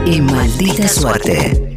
y maldita suerte.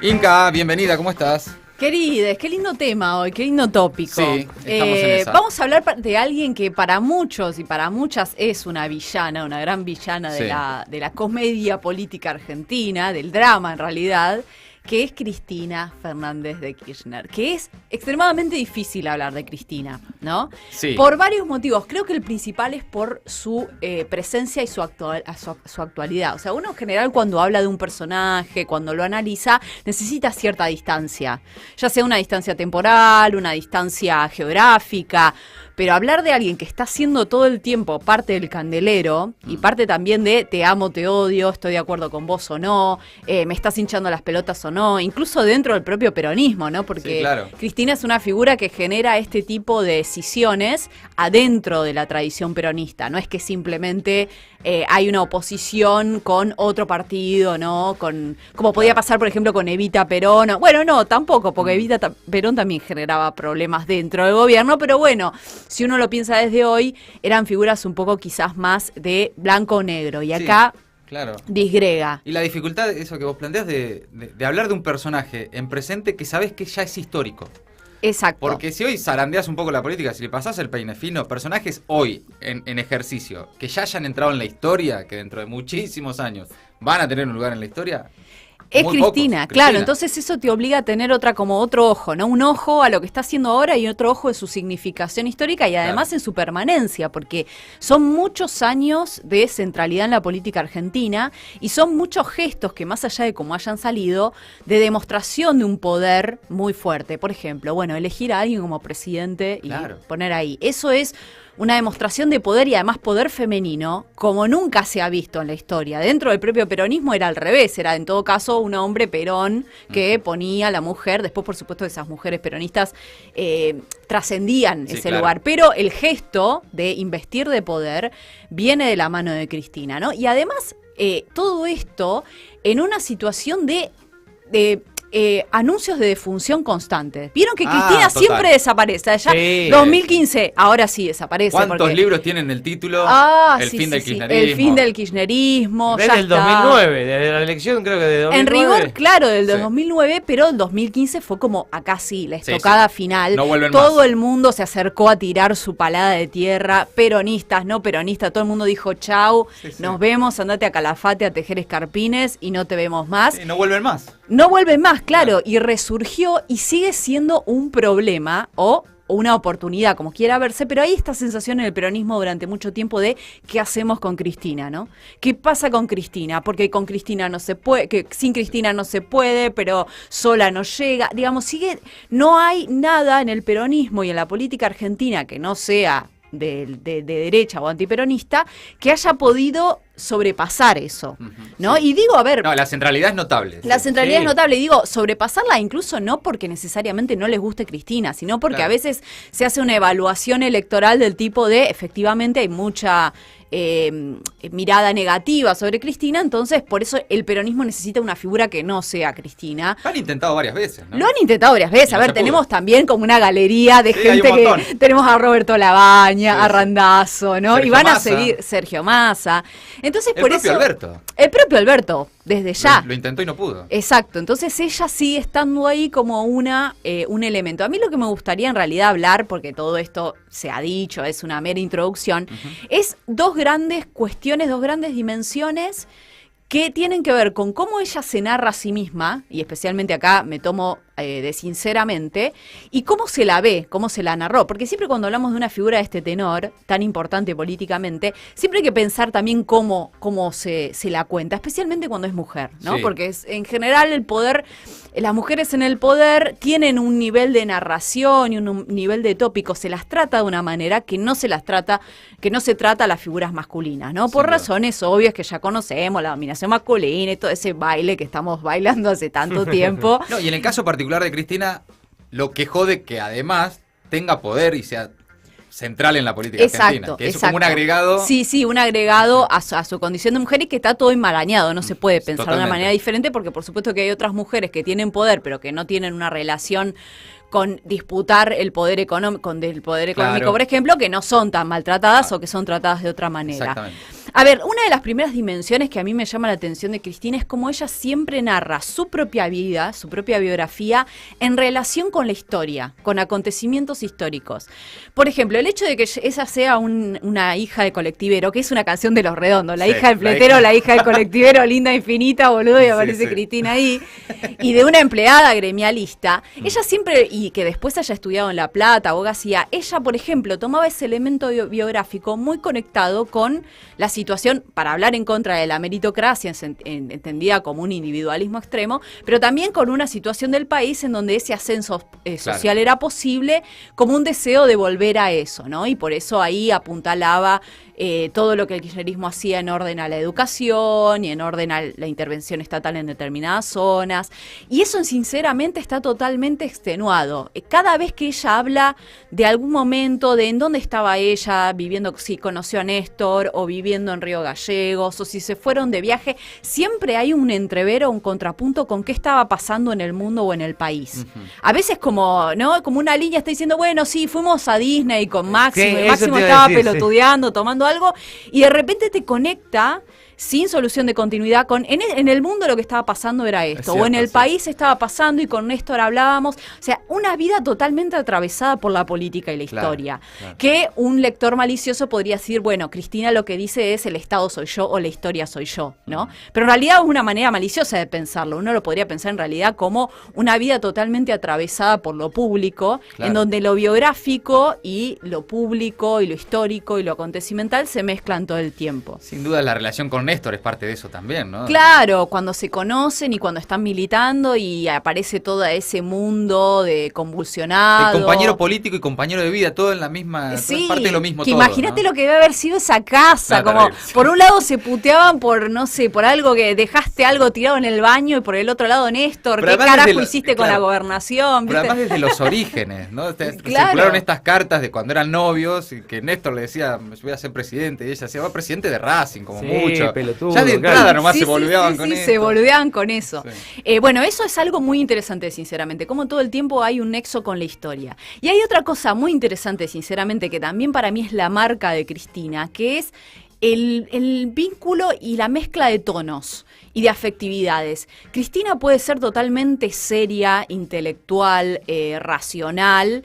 Inca, bienvenida, ¿cómo estás? Querides, qué lindo tema hoy, qué lindo tópico. Sí, estamos en esa. Vamos a hablar de alguien que para muchos y para muchas es una villana, una gran villana Sí. de la comedia política argentina, del drama en realidad, que es Cristina Fernández de Kirchner, que es extremadamente difícil hablar de Cristina, ¿no? Sí. Por varios motivos. Creo que el principal es por su presencia y su actualidad. O sea, uno en general cuando habla de un personaje, cuando lo analiza, necesita cierta distancia. Ya sea una distancia temporal, una distancia geográfica. Pero hablar de alguien que está siendo todo el tiempo parte del candelero y parte también de te amo, te odio, estoy de acuerdo con vos o no, me estás hinchando las pelotas o no, incluso dentro del propio peronismo, ¿no? Porque Sí, claro. Cristina es una figura que genera este tipo de decisiones adentro de la tradición peronista. No es que simplemente hay una oposición con otro partido, ¿no? Como podía pasar, por ejemplo, con Evita Perón. Bueno, no, tampoco, porque Evita Perón también generaba problemas dentro del gobierno, pero bueno, si uno lo piensa desde hoy, eran figuras un poco quizás más de blanco o negro. Y acá Claro. disgrega. Y la dificultad, eso que vos planteás, de hablar de un personaje en presente que sabés que ya es histórico. Exacto. Porque si hoy zarandeás un poco la política, si le pasás el peine fino, personajes hoy en ejercicio que ya hayan entrado en la historia, que dentro de muchísimos años van a tener un lugar en la historia. Es muy Cristina, pocos. claro, entonces eso te obliga a tener como otro ojo, ¿no? Un ojo a lo que está haciendo ahora y otro ojo en su significación histórica y además en su permanencia, porque son muchos años de centralidad en la política argentina y son muchos gestos que más allá de cómo hayan salido, de demostración de un poder muy fuerte. Por ejemplo, bueno, elegir a alguien como presidente y poner ahí. Eso es una demostración de poder y además poder femenino como nunca se ha visto en la historia. Dentro del propio peronismo era al revés, era en todo caso un hombre Perón que ponía a la mujer, después por supuesto esas mujeres peronistas trascendían ese lugar, pero el gesto de investir de poder viene de la mano de Cristina, ¿no? Y además todo esto en una situación de anuncios de defunción constantes. Vieron que Cristina siempre desaparece. Allá 2015, ahora sí desaparece. ¿Cuántos libros tienen el título? El fin del kirchnerismo. El fin del kirchnerismo. Desde el 2009, desde la elección creo que de 2009. En rigor, claro, del 2009, pero el 2015 fue como acá sí, la estocada final. No vuelven todo más. El mundo se acercó a tirar su palada de tierra. Peronistas, no peronistas, todo el mundo dijo chau, nos vemos, andate a Calafate a tejer escarpines y no te vemos más. No vuelven más. No vuelven más, claro, y resurgió y sigue siendo un problema o una oportunidad, como quiera verse, pero hay esta sensación en el peronismo durante mucho tiempo de ¿qué hacemos con Cristina, no? ¿Qué pasa con Cristina? Porque con Cristina no se puede, que sin Cristina no se puede, pero sola no llega. Digamos, no hay nada en el peronismo y en la política argentina que no sea de derecha o antiperonista que haya podido sobrepasar eso, ¿no? Sí. Y digo, a ver... No, la centralidad es notable. La centralidad es notable, y digo, sobrepasarla incluso no porque necesariamente no les guste Cristina, sino porque a veces se hace una evaluación electoral del tipo de, efectivamente, hay mucha mirada negativa sobre Cristina, entonces por eso el peronismo necesita una figura que no sea Cristina. Lo han intentado varias veces, ¿no? Lo han intentado varias veces. A ver, tenemos también como una galería de gente que... Tenemos a Roberto Labaña, a Randazzo, ¿no? Sergio y van Massa. a seguir Sergio Massa. Entonces, por eso... Alberto. El propio Alberto, desde ya. Lo intentó y no pudo. Exacto, entonces ella sigue estando ahí como un elemento. A mí lo que me gustaría en realidad hablar, porque todo esto se ha dicho, es una mera introducción, es dos grandes cuestiones, dos grandes dimensiones que tienen que ver con cómo ella se narra a sí misma, y especialmente acá me tomo de sinceramente, y cómo se la ve, cómo se la narró. Porque siempre cuando hablamos de una figura de este tenor, tan importante políticamente, siempre hay que pensar también cómo se la cuenta, especialmente cuando es mujer, ¿no? Sí. Porque en general el poder, las mujeres en el poder tienen un nivel de narración y un nivel de tópicos, se las trata de una manera que no se trata a las figuras masculinas, ¿no? Por razones obvias que ya conocemos, la dominación masculina y todo ese baile que estamos bailando hace tanto tiempo. No, y en el caso particular de Cristina, lo que jode que además tenga poder y sea central en la política argentina, que es como un agregado. Sí, un agregado a su condición de mujer y que está todo enmarañado, no se puede pensar de una manera diferente porque por supuesto que hay otras mujeres que tienen poder pero que no tienen una relación con disputar el poder económico, por ejemplo, que no son tan maltratadas o que son tratadas de otra manera. A ver, una de las primeras dimensiones que a mí me llama la atención de Cristina es cómo ella siempre narra su propia vida, su propia biografía, en relación con la historia, con acontecimientos históricos. Por ejemplo, el hecho de que ella sea una hija de colectivero, que es una canción de Los Redondos, la hija del fletero, la hija del colectivero, linda infinita, boludo, y aparece Cristina ahí, y de una empleada gremialista, ella siempre, y que después haya estudiado en La Plata, abogacía, ella, por ejemplo, tomaba ese elemento biográfico muy conectado con la situación, para hablar en contra de la meritocracia, entendida como un individualismo extremo, pero también con una situación del país en donde ese ascenso social era posible, como un deseo de volver a eso, ¿no? Y por eso ahí apuntalaba todo lo que el kirchnerismo hacía en orden a la educación y en orden a la intervención estatal en determinadas zonas. Y eso, sinceramente, está totalmente extenuado. Cada vez que ella habla de algún momento, de en dónde estaba ella viviendo, si conoció a Néstor o viviendo en Río Gallegos, o si se fueron de viaje, siempre hay un entrevero, un contrapunto con qué estaba pasando en el mundo o en el país. A veces como, ¿no? Como una línea está diciendo, bueno, sí, fuimos a Disney con Máximo, y Máximo estaba pelotudeando, tomando algo, y de repente te conecta sin solución de continuidad con en el mundo lo que estaba pasando era esto, cierto, o en el país estaba pasando y con Néstor hablábamos, o sea, una vida totalmente atravesada por la política y la historia, que un lector malicioso podría decir, bueno, Cristina lo que dice es el Estado soy yo o la historia soy yo, ¿no? Pero en realidad es una manera maliciosa de pensarlo, uno lo podría pensar en realidad como una vida totalmente atravesada por lo público, en donde lo biográfico y lo público y lo histórico y lo acontecimental se mezclan todo el tiempo. Sin duda la relación con Néstor es parte de eso también, ¿no? Claro, cuando se conocen y cuando están militando y aparece todo ese mundo de convulsionado. De compañero político y compañero de vida, todo en la misma, sí, parte de lo mismo que todo, imagínate, ¿no? lo que debe haber sido esa casa, como por un lado se puteaban por, no sé, por algo que dejaste algo tirado en el baño y por el otro lado, Néstor, ¿qué carajo hiciste con la gobernación? Pero además desde los orígenes, ¿no? Circularon estas cartas de cuando eran novios y que Néstor le decía, me voy a ser presidente, y ella decía, va presidente de Racing, como mucho. Pelotudo, ya de entrada nomás se boludeaban con eso. Sí, se boludeaban con eso. Sí. Bueno, eso es algo muy interesante, sinceramente, como todo el tiempo hay un nexo con la historia. Y hay otra cosa muy interesante, sinceramente, que también para mí es la marca de Cristina, que es el vínculo y la mezcla de tonos y de afectividades. Cristina puede ser totalmente seria, intelectual, racional,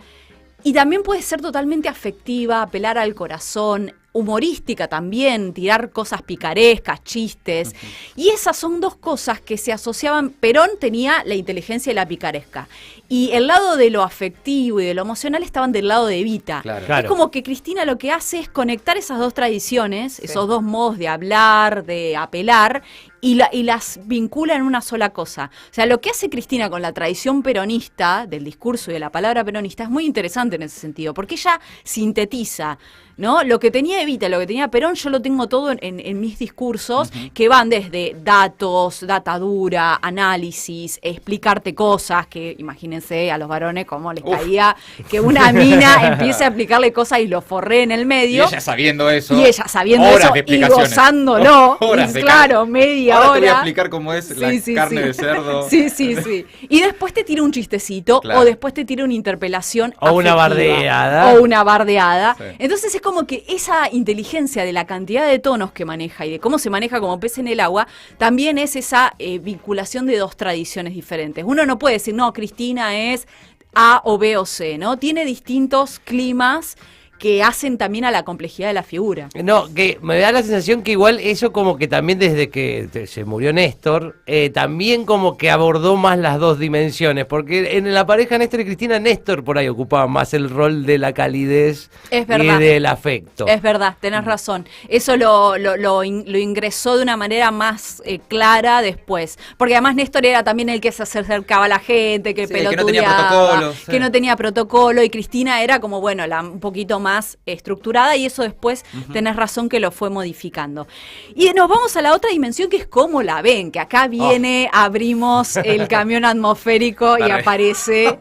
y también puede ser totalmente afectiva, apelar al corazón, humorística también, tirar cosas picarescas, chistes. Y esas son dos cosas que se asociaban. Perón tenía la inteligencia y la picaresca. Y el lado de lo afectivo y de lo emocional estaban del lado de Evita. Claro. Es como que Cristina lo que hace es conectar esas dos tradiciones, esos dos modos de hablar, de apelar, y las vincula en una sola cosa. O sea, lo que hace Cristina con la tradición peronista, del discurso y de la palabra peronista, es muy interesante en ese sentido, porque ella sintetiza, ¿no? Lo que tenía Evita, lo que tenía Perón, yo lo tengo todo en mis discursos, que van desde datos, data dura, análisis, explicarte cosas, que imagínense a los varones cómo les caía que una mina empiece a explicarle cosas y lo forré en el medio. Y ella sabiendo eso. Y gozándolo. Claro, media hora. Te voy a explicar cómo es la carne de cerdo. Sí. Y después te tira un chistecito, o después te tira una interpelación o una bardeada. O una bardeada. Sí. Entonces es como que esa inteligencia de la cantidad de tonos que maneja y de cómo se maneja como pez en el agua, también es esa vinculación de dos tradiciones diferentes. Uno no puede decir, no, Cristina es A o B o C, ¿no? Tiene distintos climas que hacen también a la complejidad de la figura. No, que me da la sensación que igual eso como que también desde que se murió Néstor, también como que abordó más las dos dimensiones, porque en la pareja Néstor y Cristina, Néstor por ahí ocupaba más el rol de la calidez y del afecto. Es verdad, tenés razón. Eso lo ingresó de una manera más clara después, porque además Néstor era también el que se acercaba a la gente, que pelotudeaba, que no tenía protocolo, y Cristina era como, bueno, un poquito más estructurada, y eso después tenés razón que lo fue modificando. Y nos vamos a la otra dimensión, que es cómo la ven, que acá viene, abrimos el camión atmosférico y aparece.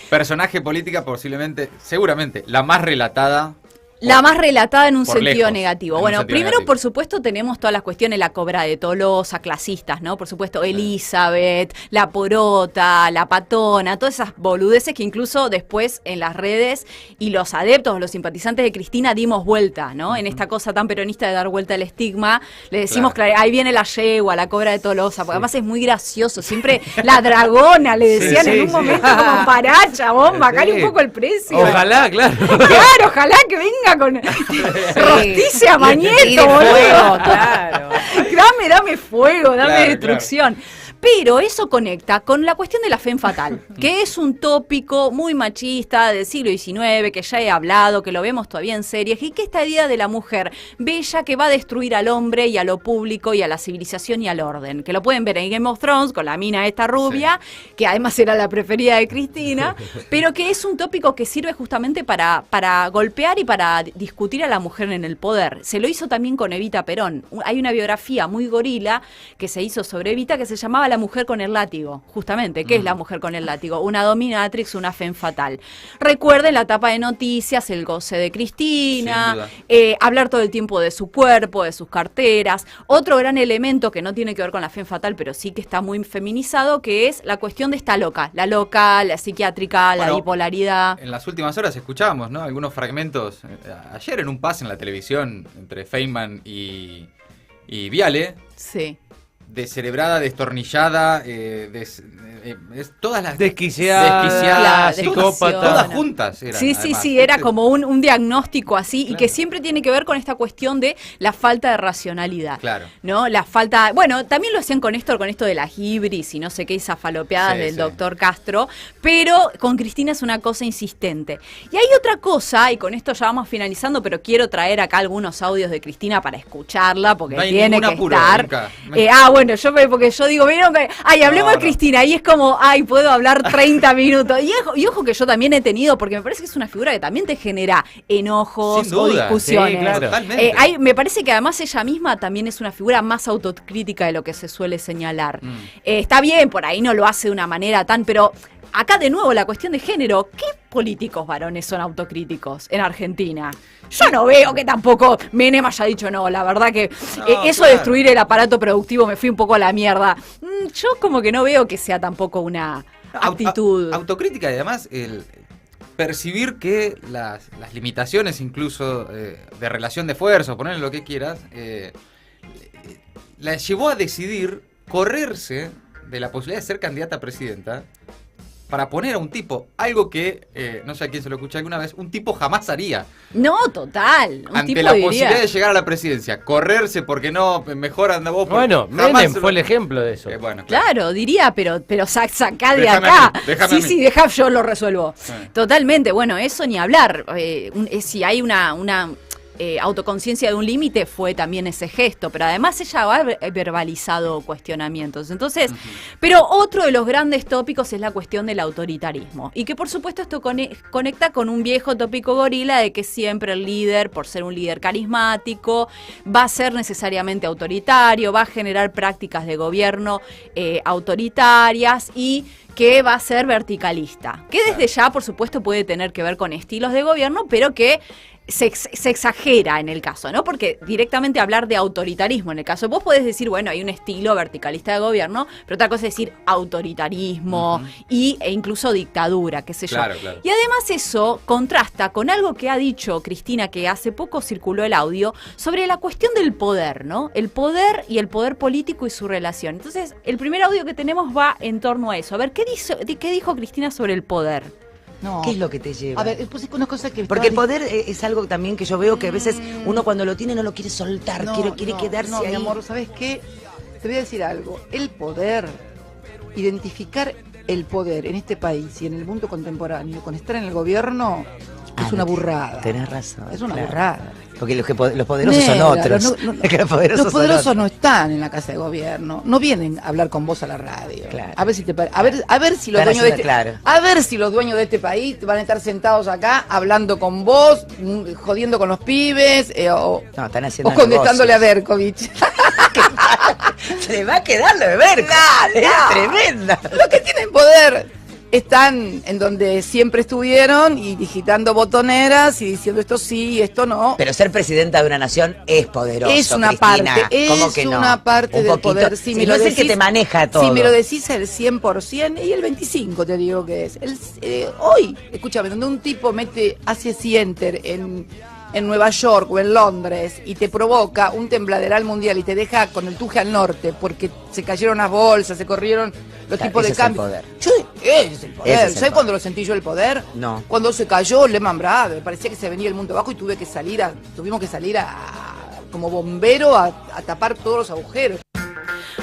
Personaje política posiblemente, seguramente, la más relatada La más relatada en un por sentido lejos, negativo. en un Bueno, sentido primero, negativo. por supuesto, tenemos todas las cuestiones, la cobra de Tolosa, clasistas, ¿no? Por supuesto, Elizabeth, la porota, la patona, todas esas boludeces que incluso después en las redes y los adeptos, los simpatizantes de Cristina dimos vuelta, ¿no? En esta cosa tan peronista de dar vuelta al estigma, le decimos, Claro. ahí viene la yegua, la cobra de Tolosa, porque además es muy gracioso, siempre la dragona, le decían Sí, en un sí. momento como paracha, bomba, bajale Sí. un poco el precio. Ojalá, claro. Claro, ojalá que venga con rosticia a Mañeto, Y de fuego, boludo. claro. Dame fuego, dame Claro, destrucción. Pero eso conecta con la cuestión de la femme fatal, que es un tópico muy machista del siglo XIX, que ya he hablado, que lo vemos todavía en series, y que esta idea de la mujer bella que va a destruir al hombre y a lo público y a la civilización y al orden, que lo pueden ver en Game of Thrones con la mina esta rubia, que además era la preferida de Cristina, pero que es un tópico que sirve justamente para golpear y para discutir a la mujer en el poder. Se lo hizo también con Evita Perón. Hay una biografía muy gorila que se hizo sobre Evita que se llamaba La mujer con el látigo, justamente. ¿Qué es la mujer con el látigo? Una dominatrix, una femme fatal. Recuerden la tapa de noticias, el goce de Sin Cristina, duda. hablar todo el tiempo de su cuerpo, de sus carteras. Otro gran elemento que no tiene que ver con la femme fatal, pero sí que está muy feminizado, que es la cuestión de esta loca, la psiquiátrica, la Bueno, bipolaridad. En las últimas horas escuchábamos, ¿no? Algunos fragmentos. Ayer en un pase en la televisión entre Feynman y Viale, Sí. descerebrada, destornillada, todas las Desquiciada, Claro, psicópata. todas juntas eran, Sí, además. era como un diagnóstico así y Claro. que siempre tiene que ver con esta cuestión de la falta de racionalidad. Claro. ¿No? La falta, bueno, también lo hacían con Néstor, con esto de las hibris y no sé qué, esas falopeadas Sí, del sí. doctor Castro, pero con Cristina es una cosa insistente. Y hay otra cosa, y con esto ya vamos finalizando, pero quiero traer acá algunos audios de Cristina para escucharla, porque No hay tiene ningún que apuro, estar. Erika. Bueno, porque yo digo, vieron que, hablemos No, de Cristina, y es como, puedo hablar 30 minutos. Y ojo que yo también he tenido, porque me parece que es una figura que también te genera enojos Sin o duda. discusiones. Sí, claro. Totalmente. Me parece que además ella misma también es una figura más autocrítica de lo que se suele señalar. Está bien, por ahí no lo hace de una manera tan, pero acá de nuevo la cuestión de género, ¿qué políticos varones son autocríticos en Argentina? Yo no veo que tampoco Menem haya dicho no, la verdad que No, eso claro. de destruir el aparato productivo me fui un poco a la mierda. Yo como que no veo que sea tampoco una actitud. Autocrítica y además el percibir que las limitaciones incluso de relación de fuerza, ponerle lo que quieras, la llevó a decidir correrse de la posibilidad de ser candidata a presidenta para poner a un tipo, algo que, no sé a quién se lo escuché alguna vez, un tipo jamás haría. No, total. Un Ante tipo la diría, posibilidad de llegar a la presidencia, correrse porque no, mejor anda vos. Bueno, jamás Menem se fue lo- el ejemplo de eso. Bueno, Claro, diría, pero sacá de Déjame acá. a mí, déjame a mí. Sí, deja, yo lo resuelvo. Sí. Totalmente, bueno, eso ni hablar. Si hay una autoconciencia de un límite, fue también ese gesto, pero además ella ha verbalizado cuestionamientos. Entonces, pero otro de los grandes tópicos es la cuestión del autoritarismo. Y que por supuesto esto conecta con un viejo tópico gorila de que siempre el líder, por ser un líder carismático, va a ser necesariamente autoritario, va a generar prácticas de gobierno autoritarias y que va a ser verticalista. Que desde ya, por supuesto, puede tener que ver con estilos de gobierno, pero que se exagera en el caso, ¿no? Porque directamente hablar de autoritarismo, en el caso, vos podés decir, bueno, hay un estilo verticalista de gobierno, pero otra cosa es decir autoritarismo e incluso dictadura, qué sé Claro, yo. claro. Y además eso contrasta con algo que ha dicho Cristina, que hace poco circuló el audio, sobre la cuestión del poder, ¿no? El poder y el poder político y su relación. Entonces, el primer audio que tenemos va en torno a eso. A ver, ¿qué dijo Cristina sobre el poder? No. ¿Qué es lo que te lleva? A ver, pues es una cosa que... Porque el poder es algo también que yo veo que a veces uno cuando lo tiene no lo quiere soltar, quiere quedarse no, ahí. mi amor, ¿sabes qué? Te voy a decir algo. El poder, identificar el poder en este país y en el mundo contemporáneo con estar en el gobierno es una burrada. Tenés razón. Es una claro. burrada. Porque los poderosos son Negra, otros. Es que los poderosos los son poderosos otros. no están en la casa de gobierno, no vienen a hablar con vos a la radio. Claro. A ver si a ver si los Están dueños de haciendo- claro. a ver si los dueños de este país van a estar sentados acá hablando con vos, jodiendo con los pibes o No, están haciendo contestándole a negocios. Berkovich. Se le va a quedar lo de ver. Es tremenda. Los que tienen poder están en donde siempre estuvieron y digitando botoneras y diciendo esto sí, esto no. Pero ser presidenta de una nación es poderoso, Es una Cristina. parte, ¿Cómo es que no? una parte Un del poquito. poder. Si no es el que te maneja todo. Si me lo decís el 100% y el 25% te digo que es. Hoy, escúchame, donde un tipo hace así enter en Nueva York o en Londres y te provoca un tembladeral mundial y te deja con el tuje al norte porque se cayeron las bolsas, se corrieron los tipos de cambio. Ese es el poder. ¿Sabes cuándo lo sentí yo el poder? No. Cuando se cayó Lehman Brothers, parecía que se venía el mundo abajo y tuvimos que salir como bombero a tapar todos los agujeros.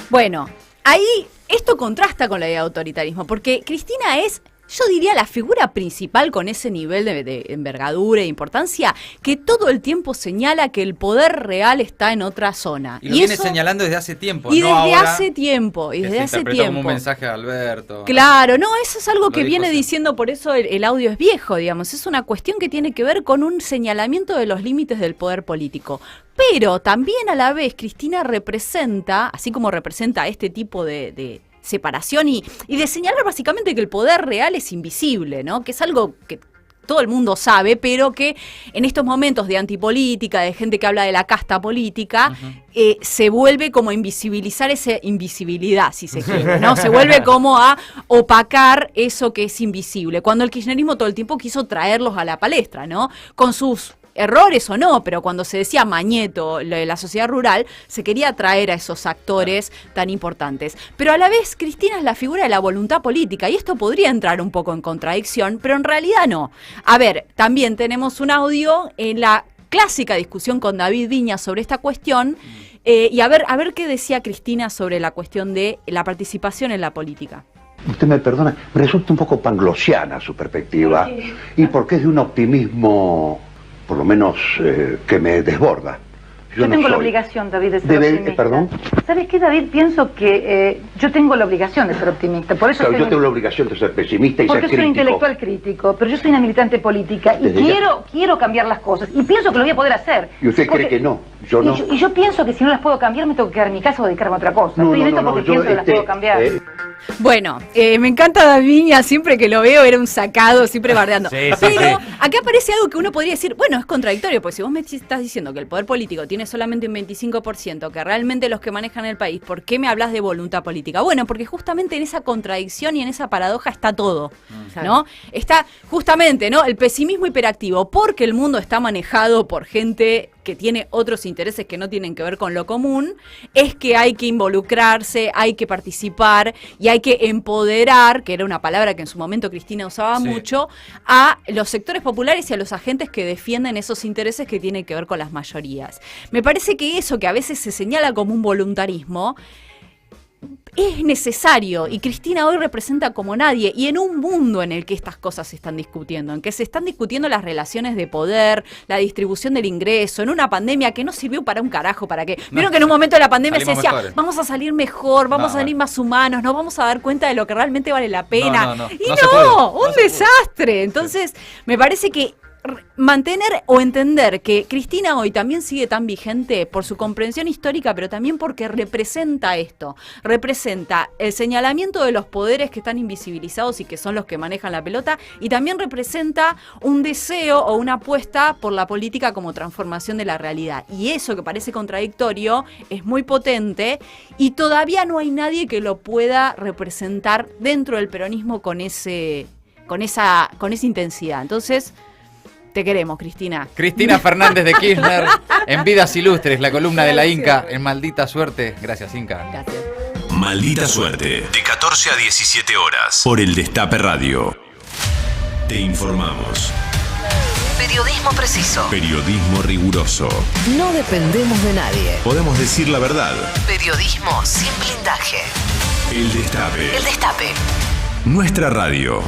Bueno, ahí esto contrasta con la idea de autoritarismo, porque Cristina es, yo diría, la figura principal con ese nivel de envergadura e importancia que todo el tiempo señala que el poder real está en otra zona. Y lo viene señalando desde hace tiempo, y no desde ahora, hace tiempo, y que desde se hace interpretó tiempo. como un mensaje de Alberto. Claro, no, eso es algo Lo que dijo viene siempre. diciendo, por eso el audio es viejo, digamos. Es una cuestión que tiene que ver con un señalamiento de los límites del poder político. Pero también a la vez Cristina representa, así como representa este tipo de separación y de señalar básicamente que el poder real es invisible, ¿no? Que es algo que todo el mundo sabe, pero que en estos momentos de antipolítica, de gente que habla de la casta política, se vuelve como a invisibilizar esa invisibilidad, si se quiere, ¿no? Se vuelve como a opacar eso que es invisible, cuando el kirchnerismo todo el tiempo quiso traerlos a la palestra, ¿no? Con sus errores o no, pero cuando se decía Mañeto, lo de la sociedad rural, se quería traer a esos actores tan importantes. Pero a la vez Cristina es la figura de la voluntad política y esto podría entrar un poco en contradicción, pero en realidad no. A ver, también tenemos un audio en la clásica discusión con David Viñas sobre esta cuestión y a ver qué decía Cristina sobre la cuestión de la participación en la política. Usted me perdona, me resulta un poco panglosiana su perspectiva y porque es de un optimismo, por lo menos, que me desborda. Yo tengo la obligación, David, de ser optimista. ¿Perdón? ¿Sabes qué, David? Pienso que yo tengo la obligación de ser optimista. Por eso Claro, yo tengo la obligación de ser pesimista y ser porque crítico. soy intelectual crítico, pero yo soy una militante política y quiero cambiar las cosas. Y pienso que lo voy a poder hacer. ¿Y usted cree que no? Yo no. Y yo pienso que si no las puedo cambiar, me tengo que quedar en mi casa o dedicarme a otra cosa. Estoy en esto porque pienso que las puedo cambiar. Bueno, me encanta David Viñas, siempre que lo veo era un sacado, siempre bardeando. Sí, Pero acá aparece algo que uno podría decir, bueno, es contradictorio, porque si vos me estás diciendo que el poder político tiene solamente un 25%, que realmente los que manejan el país, ¿por qué me hablas de voluntad política? Bueno, porque justamente en esa contradicción y en esa paradoja está todo, ¿no? Está justamente, ¿no? El pesimismo hiperactivo, porque el mundo está manejado por gente que tiene otros intereses que no tienen que ver con lo común, es que hay que involucrarse, hay que participar y hay que empoderar, que era una palabra que en su momento Cristina usaba mucho, a los sectores populares y a los agentes que defienden esos intereses que tienen que ver con las mayorías. Me parece que eso que a veces se señala como un voluntarismo es necesario y Cristina hoy representa como nadie y en un mundo en el que estas cosas se están discutiendo, en que se están discutiendo las relaciones de poder, la distribución del ingreso, en una pandemia que no sirvió para un carajo, para que vieron que en un momento de la pandemia se decía vamos a salir mejor, vamos a salir más humanos, nos vamos a dar cuenta de lo que realmente vale la pena y un desastre. Entonces me parece que mantener o entender que Cristina hoy también sigue tan vigente por su comprensión histórica, pero también porque representa esto, representa el señalamiento de los poderes que están invisibilizados y que son los que manejan la pelota, y también representa un deseo o una apuesta por la política como transformación de la realidad. Y eso que parece contradictorio es muy potente y todavía no hay nadie que lo pueda representar dentro del peronismo con esa intensidad. Entonces, te queremos, Cristina. Cristina Fernández de Kirchner, en Vidas Ilustres, la columna de la Inca, en Maldita Suerte. Gracias, Inca. Gracias. Maldita Suerte, de 14 a 17 horas, por el Destape Radio. Te informamos. Periodismo preciso. Periodismo riguroso. No dependemos de nadie. Podemos decir la verdad. Periodismo sin blindaje. El Destape. El Destape. Nuestra radio.